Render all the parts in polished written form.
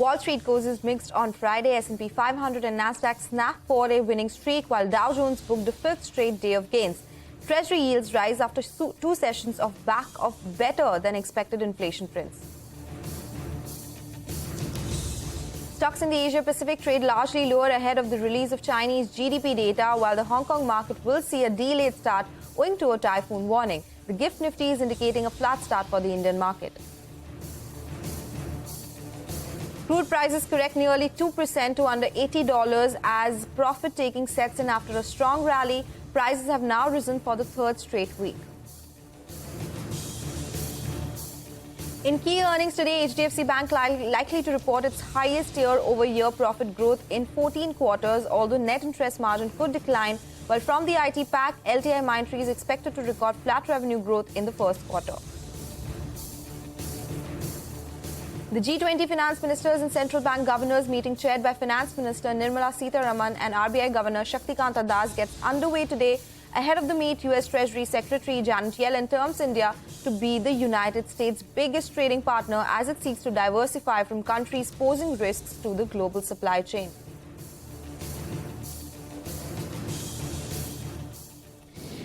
Wall Street closes mixed on Friday. S&P 500 and Nasdaq snapped for a winning streak, while Dow Jones booked the fifth straight day of gains. Treasury yields rise after two sessions of back of better than expected inflation prints. Stocks in the Asia-Pacific trade largely lower ahead of the release of Chinese GDP data, while the Hong Kong market will see a delayed start owing to a typhoon warning. The GIFT Nifty is indicating a flat start for the Indian market. Crude prices correct nearly 2% to under $80 as profit-taking sets in after a strong rally. Prices have now risen for the third straight week. In key earnings today, HDFC Bank likely to report its highest year-over-year profit growth in 14 quarters, although net interest margin could decline, while from the IT pack, LTI Mindtree is expected to record flat revenue growth in the first quarter. The G20 finance ministers and central bank governors meeting chaired by Finance Minister Nirmala Sitharaman and RBI Governor Shaktikanta Das gets underway today. Ahead of the meet, U.S. Treasury Secretary Janet Yellen terms India to be the United States' biggest trading partner as it seeks to diversify from countries posing risks to the global supply chain.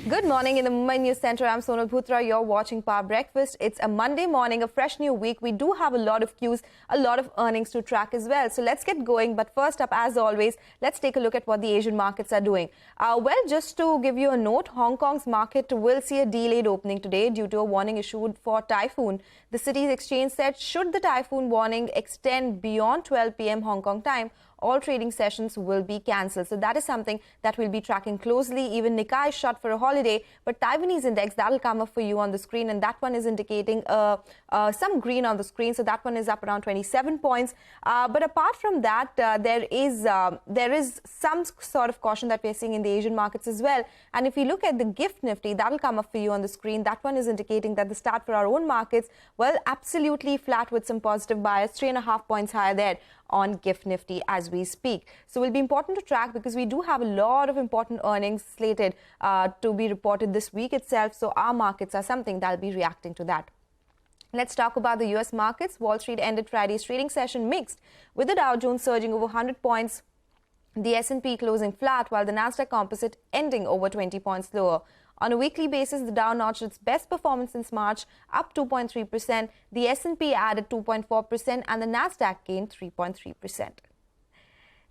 Good morning in the Mumbai News Center. I'm Sonal Bhutra. You're watching Power Breakfast. It's a Monday morning, a fresh new week. We do have a lot of cues, a lot of earnings to track as well. So let's get going. But first up, as always, let's take a look at what the Asian markets are doing. Well, just to give you a note, Hong Kong's market will see a delayed opening today due to a warning issued for typhoon. The city's exchange said should the typhoon warning extend beyond 12 p.m. Hong Kong time, all trading sessions will be cancelled. So that is something that we'll be tracking closely. Even Nikkei is shut for a holiday, but Taiwanese index, that'll come up for you on the screen, and that one is indicating some green on the screen. So that one is up around 27 points. But apart from that, there is some sort of caution that we're seeing in the Asian markets as well. And if you look at the GIFT Nifty, that'll come up for you on the screen. That one is indicating that the start for our own markets, well, absolutely flat with some positive bias, 3.5 points higher there on GIFT Nifty as we speak. So it will be important to track because we do have a lot of important earnings slated to be reported this week itself. So our markets are something that will be reacting to that. Let's talk about the U.S. markets. Wall Street ended Friday's trading session mixed, with the Dow Jones surging over 100 points, the S&P closing flat, while the Nasdaq Composite ending over 20 points lower. On a weekly basis, the Dow notched its best performance since March, up 2.3%. The S&P added 2.4%, and the Nasdaq gained 3.3%.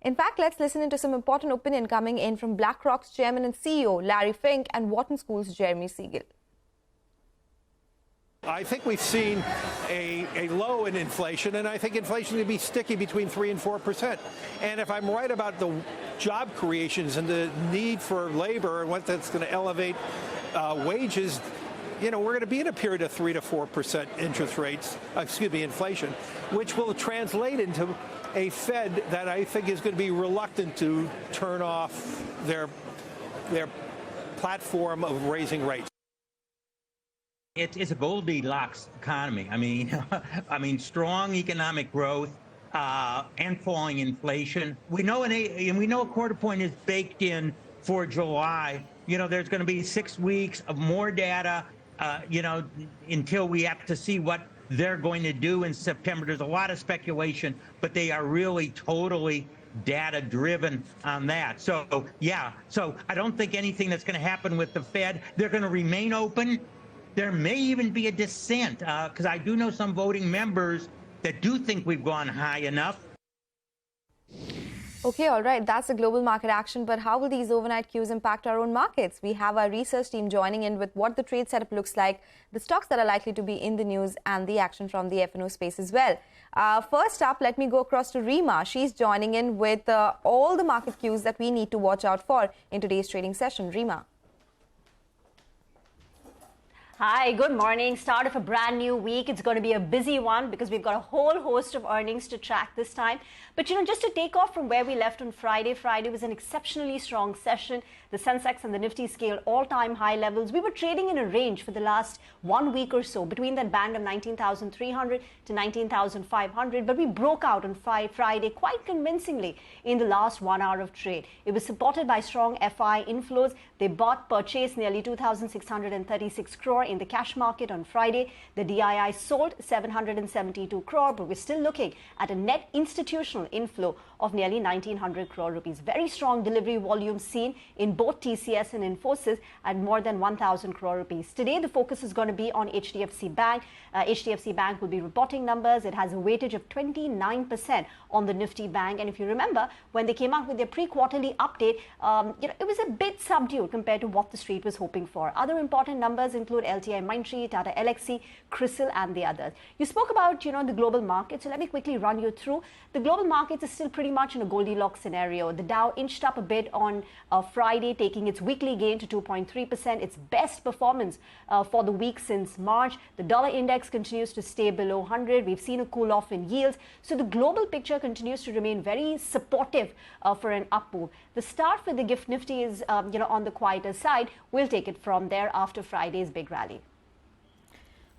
In fact, let's listen into some important opinion coming in from BlackRock's chairman and CEO, Larry Fink, and Wharton School's Jeremy Siegel. I think we've seen a low in inflation, and I think inflation will be sticky between 3% and 4%. And if I'm right about the job creations and the need for labor and what that's going to elevate wages, you know, we're going to be in a period of 3 to 4% interest rates, inflation, which will translate into a Fed that I think is going to be reluctant to turn off their platform of raising rates. It's a Goldilocks economy. I mean, strong economic growth and falling inflation. We know a quarter point is baked in for July. You know, there's going to be 6 weeks of more data. Until we have to see what they're going to do in September. There's a lot of speculation, but they are really totally data driven on that. So yeah. So I don't think anything that's going to happen with the Fed. They're going to remain open. There may even be a dissent, because I do know some voting members that do think we've gone high enough. Okay, all right. That's the global market action. But how will these overnight cues impact our own markets? We have our research team joining in with what the trade setup looks like, the stocks that are likely to be in the news, and the action from the F&O space as well. First up, let me go across to Rima. She's joining in with all the market cues that we need to watch out for in today's trading session. Rima. Hi, good morning. Start of a brand new week. It's going to be a busy one because we've got a whole host of earnings to track this time. But, just to take off from where we left on Friday was an exceptionally strong session. The sensex and the Nifty scaled all-time high levels. We were trading in a range for the last 1 week or so between that band of 19,300 to 19,500. But we broke out on Friday quite convincingly in the last 1 hour of trade. It was supported by strong FI inflows. They purchased nearly 2,636 crore in the cash market on Friday. The DII sold 772 crore, but we're still looking at a net institutional inflow of nearly 1900 crore rupees. Very strong delivery volume seen in both TCS and Infosys at more than 1000 crore rupees. Today, the focus is going to be on HDFC Bank. HDFC Bank will be reporting numbers. It has a weightage of 29% on the Nifty Bank. And if you remember, when they came out with their pre-quarterly update, it was a bit subdued compared to what the street was hoping for. Other important numbers include LTI Mindtree, Tata Elxsi, CRISIL, and the others. You spoke about, the global market. So let me quickly run you through. The global markets is still pretty much in a Goldilocks scenario. The Dow inched up a bit on Friday, taking its weekly gain to 2.3%, its best performance for the week since March. The dollar index continues to stay below 100. We've seen a cool off in yields. So the global picture continues to remain very supportive for an up move. The start for the GIFT Nifty is, on the quieter side. We'll take it from there after Friday's big rally.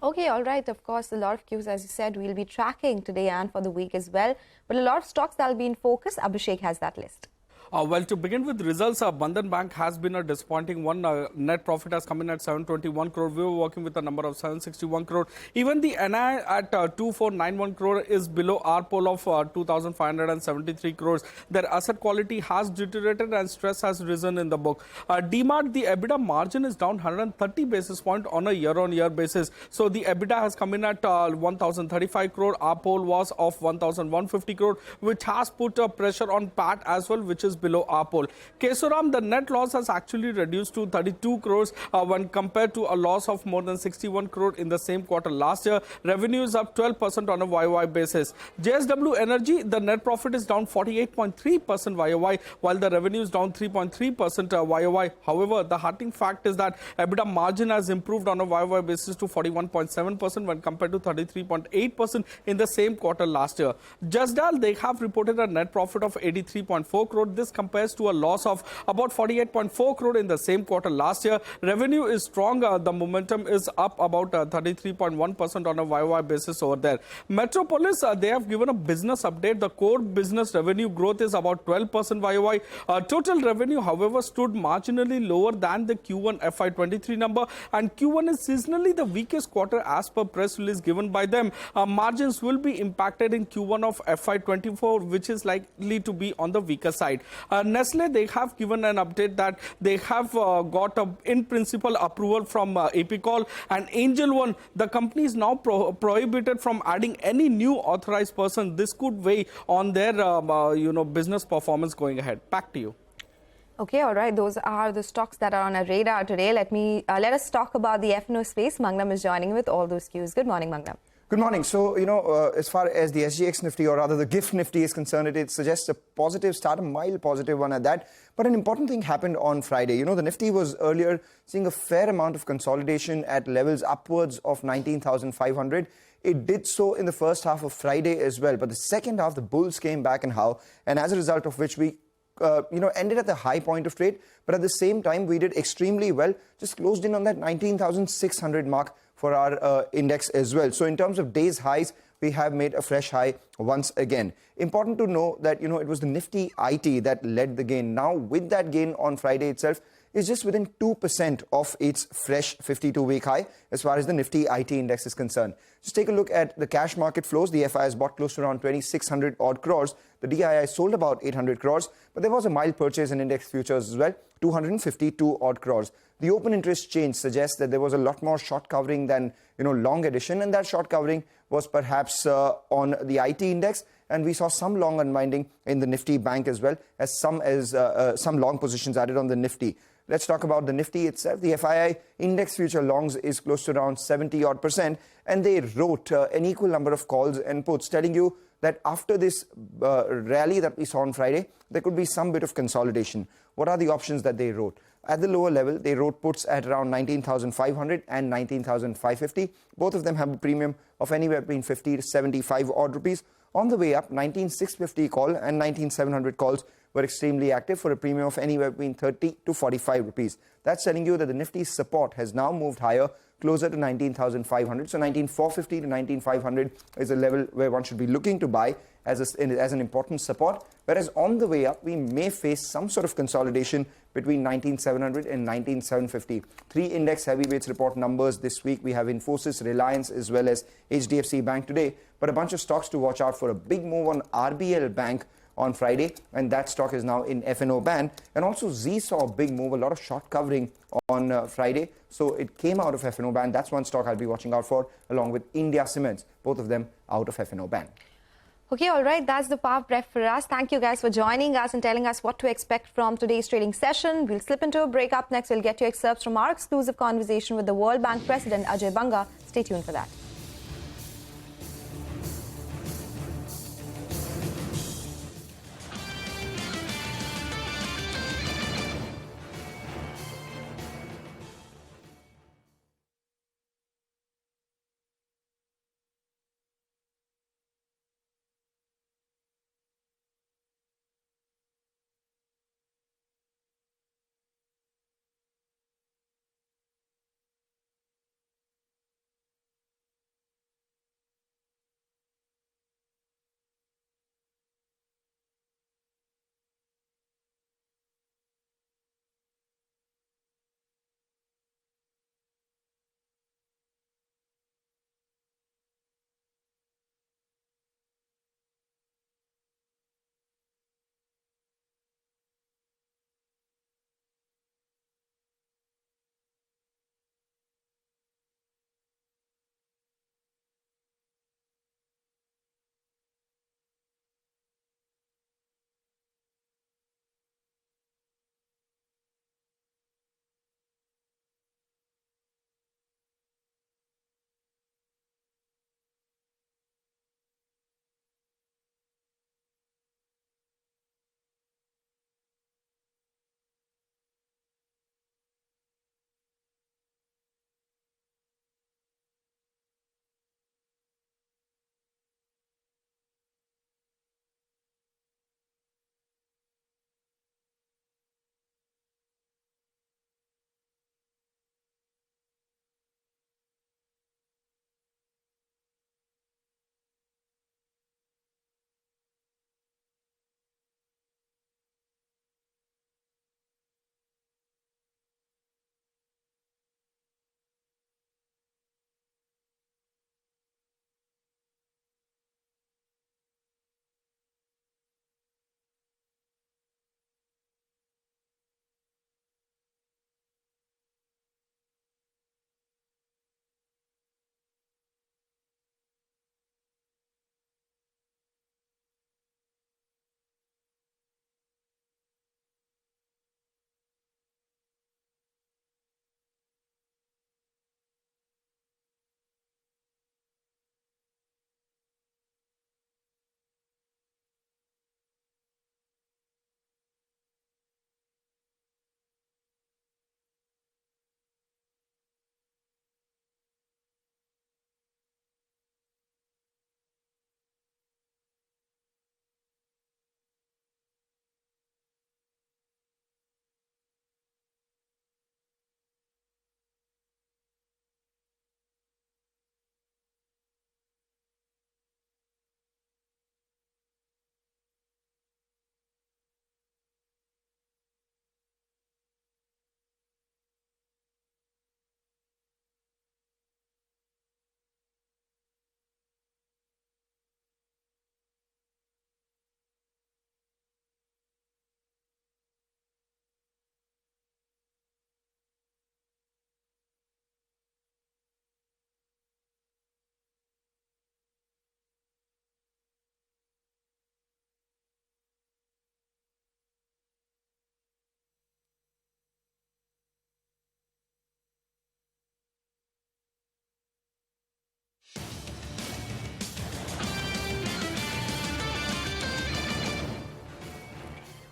Okay, all right. Of course, a lot of cues, as you said, we'll be tracking today and for the week as well. But a lot of stocks that will be in focus. Abhishek has that list. Well, to begin with results, Bandhan Bank has been a disappointing one. Net profit has come in at 721 crore. We were working with a number of 761 crore. Even the NI at 2491 crore is below our poll of 2573 crores. Their asset quality has deteriorated and stress has risen in the book. DMart, the EBITDA margin is down 130 basis point on a year-on-year basis. So the EBITDA has come in at 1035 crore. Our poll was of 1150 crore, which has put a pressure on PAT as well, which is below our poll. Kesoram, the net loss has actually reduced to 32 crores when compared to a loss of more than 61 crore in the same quarter last year. Revenue is up 12% on a YOY basis. JSW Energy, the net profit is down 48.3% YOY, while the revenue is down 3.3% YOY. However, the heartening fact is that EBITDA margin has improved on a YOY basis to 41.7% when compared to 33.8% in the same quarter last year. Justdial, they have reported a net profit of 83.4 crore. This compares to a loss of about 48.4 crore in the same quarter last year. Revenue is strong. The momentum is up about 33.1% on a YOY basis over there. Metropolis, they have given a business update. The core business revenue growth is about 12% YOY. Total revenue, however, stood marginally lower than the Q1 FY23 number, and Q1 is seasonally the weakest quarter as per press release given by them. Margins will be impacted in Q1 of FY24, which is likely to be on the weaker side. Nestle, they have given an update that they have got a in principle approval from APCOL, and Angel One, the company is now prohibited from adding any new authorized person. This could weigh on their business performance going ahead. Back to you. Okay, all right. Those are the stocks that are on our radar today. Let us talk about the F&O space. Mangnam is joining with all those cues. Good morning, Mangnam. Good morning. So, as far as the SGX Nifty, or rather the GIFT Nifty is concerned, it suggests a positive start, a mild positive one at that. But an important thing happened on Friday. The Nifty was earlier seeing a fair amount of consolidation at levels upwards of 19,500. It did so in the first half of Friday as well. But the second half, the bulls came back and as a result of which we ended at the high point of trade. But at the same time, we did extremely well, just closed in on that 19,600 mark for our index as well. So in terms of days highs, we have made a fresh high once again. Important to know that, it was the Nifty IT that led the gain. Now, with that gain on Friday itself, is just within 2% of its fresh 52-week high as far as the Nifty IT index is concerned. Just take a look at the cash market flows. The FI has bought close to around 2,600 odd crores. The DII sold about 800 crores, but there was a mild purchase in index futures as well, 252 odd crores. The open interest change suggests that there was a lot more short covering than, long addition, and that short covering was perhaps on the IT index, and we saw some long unwinding in the Nifty Bank as well, as some long positions added on the Nifty. Let's talk about the Nifty itself. The FII index future longs is close to around 70 odd %, and they wrote an equal number of calls and puts telling you that after this rally that we saw on Friday, there could be some bit of consolidation. What are the options that they wrote? At the lower level, they wrote puts at around 19,500 and 19,550. Both of them have a premium of anywhere between 50 to 75 odd rupees. On the way up, 19,650 call and 19,700 calls were extremely active for a premium of anywhere between 30 to 45 rupees. That's telling you that the Nifty's support has now moved higher, closer to 19,500. So 19,450 to 19,500 is a level where one should be looking to buy as an important support. Whereas on the way up, we may face some sort of consolidation between 19,700 and 19,750. Three index heavyweights report numbers this week. We have Infosys, Reliance, as well as HDFC Bank today. But a bunch of stocks to watch out for. A big move on RBL Bank on Friday, and that stock is now in F&O ban. And also Z saw a big move, a lot of short covering on Friday. So it came out of F&O ban. That's one stock I'll be watching out for, along with India Cements, both of them out of F&O ban. Okay, all right. That's the Power Break for us. Thank you guys for joining us and telling us what to expect from today's trading session. We'll slip into a break. Up next, we'll get you excerpts from our exclusive conversation with the World Bank President, Ajay Banga. Stay tuned for that.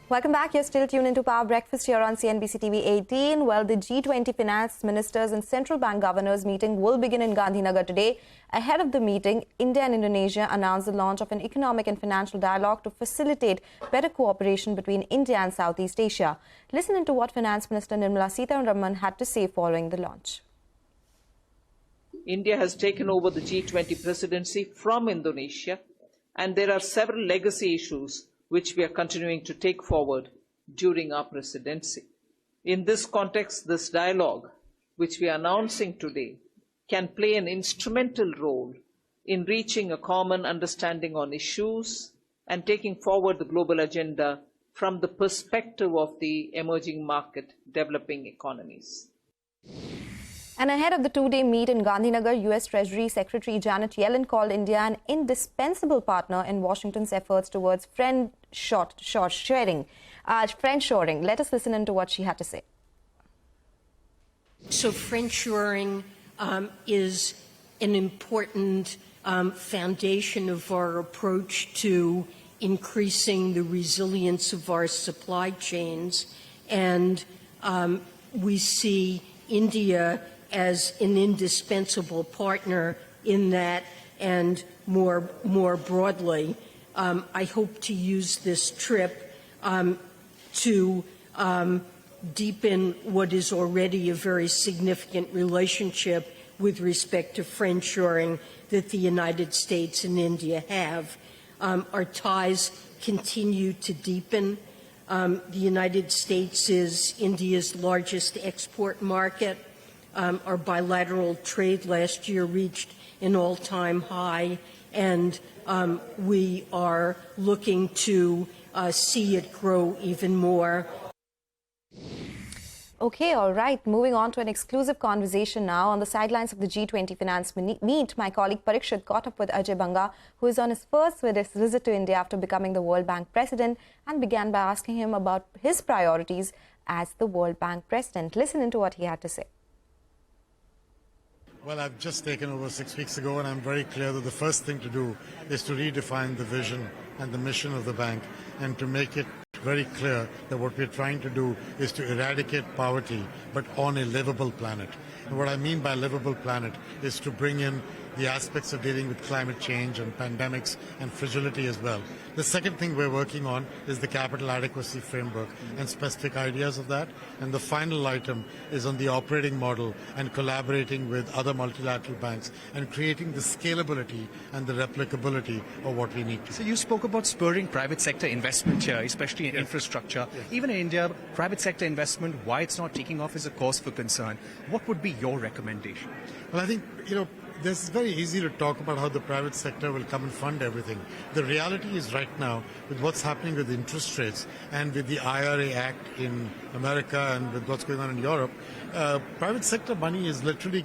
Welcome back. You're still tuned into Power Breakfast here on CNBC TV18. Well, the G20 finance ministers and central bank governors meeting will begin in Gandhinagar today. Ahead of the meeting, India and Indonesia announced the launch of an economic and financial dialogue to facilitate better cooperation between India and Southeast Asia. Listen into what Finance Minister Nirmala Sitharaman had to say following the launch. India has taken over the G20 presidency from Indonesia, and there are several legacy issues which we are continuing to take forward during our presidency. In this context, this dialogue, which we are announcing today, can play an instrumental role in reaching a common understanding on issues and taking forward the global agenda from the perspective of the emerging market developing economies. And ahead of the two-day meet in Gandhinagar, U.S. Treasury Secretary Janet Yellen called India an indispensable partner in Washington's efforts towards friendshoring. Let us listen into what she had to say. So friendshoring is an important foundation of our approach to increasing the resilience of our supply chains. And we see India as an indispensable partner in that, and more broadly. I hope to use this trip to deepen what is already a very significant relationship with respect to friendshoring that the United States and India have. Our ties continue to deepen. The United States is India's largest export market. Our bilateral trade last year reached an all-time high, and we are looking to see it grow even more. Okay, all right. Moving on to an exclusive conversation now. On the sidelines of the G20 finance meet, my colleague Parikshit caught up with Ajay Banga, who is on his first visit to India after becoming the World Bank president, and began by asking him about his priorities as the World Bank president. Listen into what he had to say. Well, I've just taken over 6 weeks ago, and I'm very clear that the first thing to do is to redefine the vision and the mission of the bank, and to make it very clear that what we're trying to do is to eradicate poverty, but on a livable planet. And what I mean by livable planet is to bring in the aspects of dealing with climate change and pandemics and fragility as well. The second thing we're working on is the capital adequacy framework and specific ideas of that. And the final item is on the operating model and collaborating with other multilateral banks and creating the scalability and the replicability of what we need to. So you spoke about spurring private sector investment here, especially in infrastructure. Yes. Even in India, private sector investment, why it's not taking off is a cause for concern. What would be your recommendation? Well, I think, this is very easy to talk about how the private sector will come and fund everything. The reality is right now, with what's happening with interest rates and with the IRA Act in America and with what's going on in Europe, private sector money is literally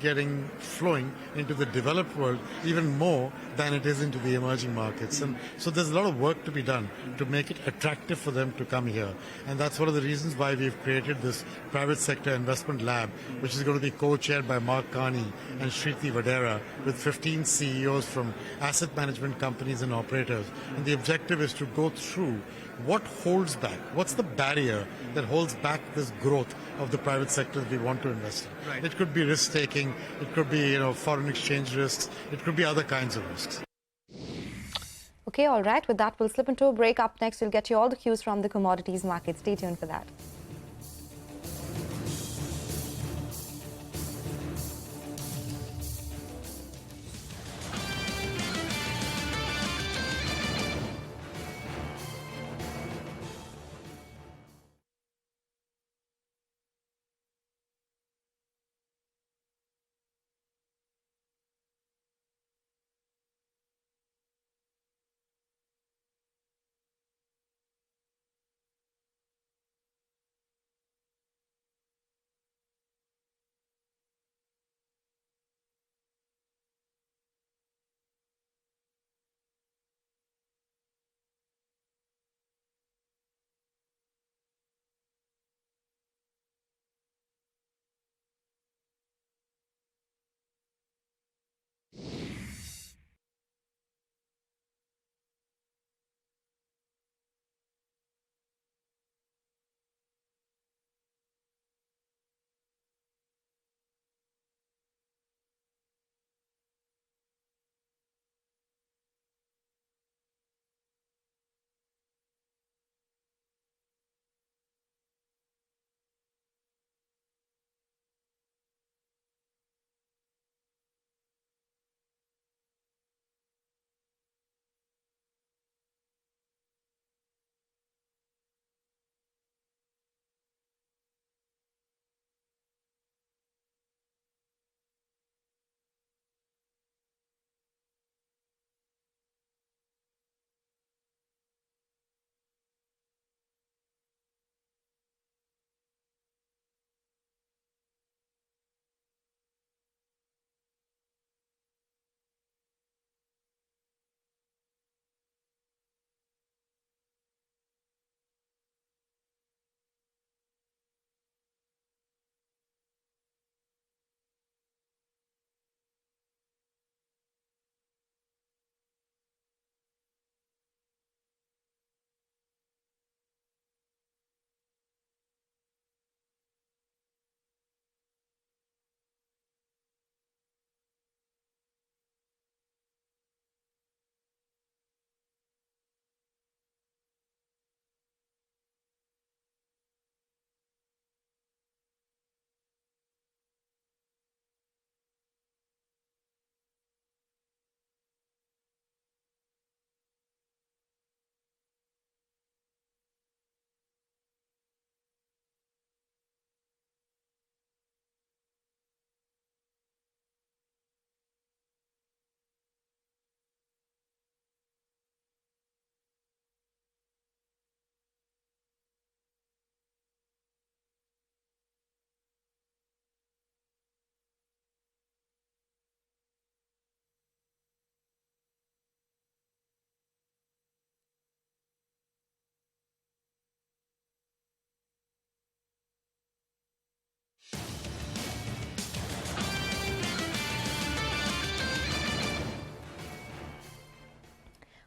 flowing into the developed world even more than it is into the emerging markets. And so there's a lot of work to be done to make it attractive for them to come here. And that's one of the reasons why we've created this private sector investment lab, which is going to be co-chaired by Mark Carney and Shriti Vadera, with 15 CEOs from asset management companies and operators. And the objective is to go through what holds back, what's the barrier that holds back this growth of the private sector that we want to invest in. Right. It could be risk-taking, it could be foreign exchange risks, it could be other kinds of risks. Okay, all right. With that, we'll slip into a break. Up next, we'll get you all the cues from the commodities market. Stay tuned for that.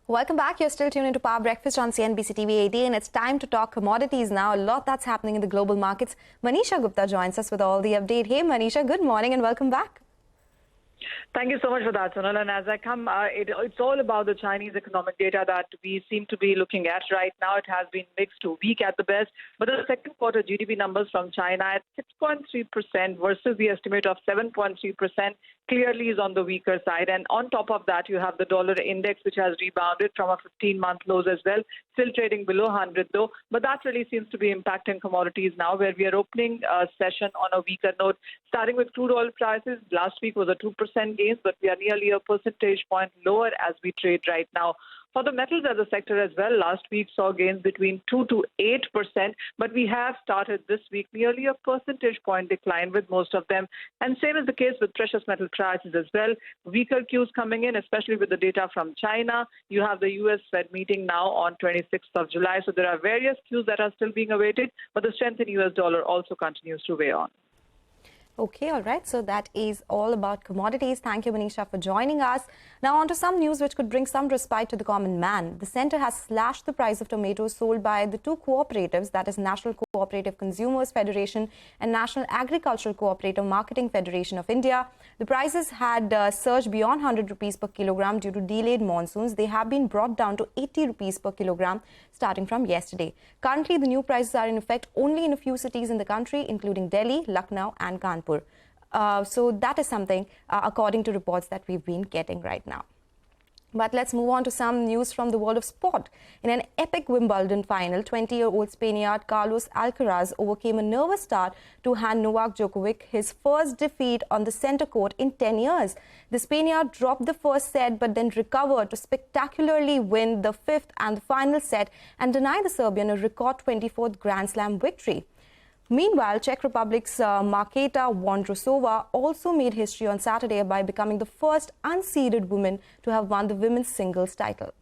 Welcome back. You're still tuned into Power Breakfast on CNBC TV18. It's time to talk commodities now. A lot that's happening in the global markets. Manisha Gupta joins us with all the update. Hey, Manisha, good morning and welcome back. Thank you so much for that, Sonal. And as I come, it's all about the Chinese economic data that we seem to be looking at right now. It has been mixed to weak at the best. But the second quarter GDP numbers from China at 6.3% versus the estimate of 7.3% clearly is on the weaker side. And on top of that, you have the dollar index, which has rebounded from a 15-month lows as well, still trading below 100 though. But that really seems to be impacting commodities now, where we are opening a session on a weaker note. Starting with crude oil prices, last week was a 2% gains, but we are nearly a percentage point lower as we trade right now. For the metals as a sector as well, last week saw gains between 2 to 8%, but we have started this week nearly a percentage point decline with most of them. And same is the case with precious metal prices as well. Weaker cues coming in, especially with the data from China. You have the US Fed meeting now on 26th of July. So there are various cues that are still being awaited, but the strength in US dollar also continues to weigh on. Okay, all right. So that is all about commodities. Thank you, Manisha, for joining us. Now on to some news which could bring some respite to the common man. The centre has slashed the price of tomatoes sold by the two cooperatives, that is National Cooperative Consumers Federation and National Agricultural Cooperative Marketing Federation of India. The prices had surged beyond 100 rupees per kilogram due to delayed monsoons. They have been brought down to 80 rupees per kilogram starting from yesterday. Currently, the new prices are in effect only in a few cities in the country, including Delhi, Lucknow and Kanpur. So that is something according to reports that we've been getting right now. But let's move on to some news from the world of sport. In an epic Wimbledon final, 20-year-old Spaniard Carlos Alcaraz overcame a nervous start to hand Novak Djokovic his first defeat on the centre court in 10 years. The Spaniard dropped the first set but then recovered to spectacularly win the fifth and the final set and deny the Serbian a record 24th Grand Slam victory. Meanwhile, Czech Republic's Markéta Vondrousová also made history on Saturday by becoming the first unseeded woman to have won the women's singles title.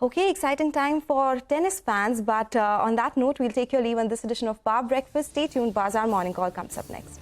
Okay, exciting time for tennis fans, but on that note, we'll take your leave on this edition of Power Breakfast. Stay tuned, Bazaar Morning Call comes up next.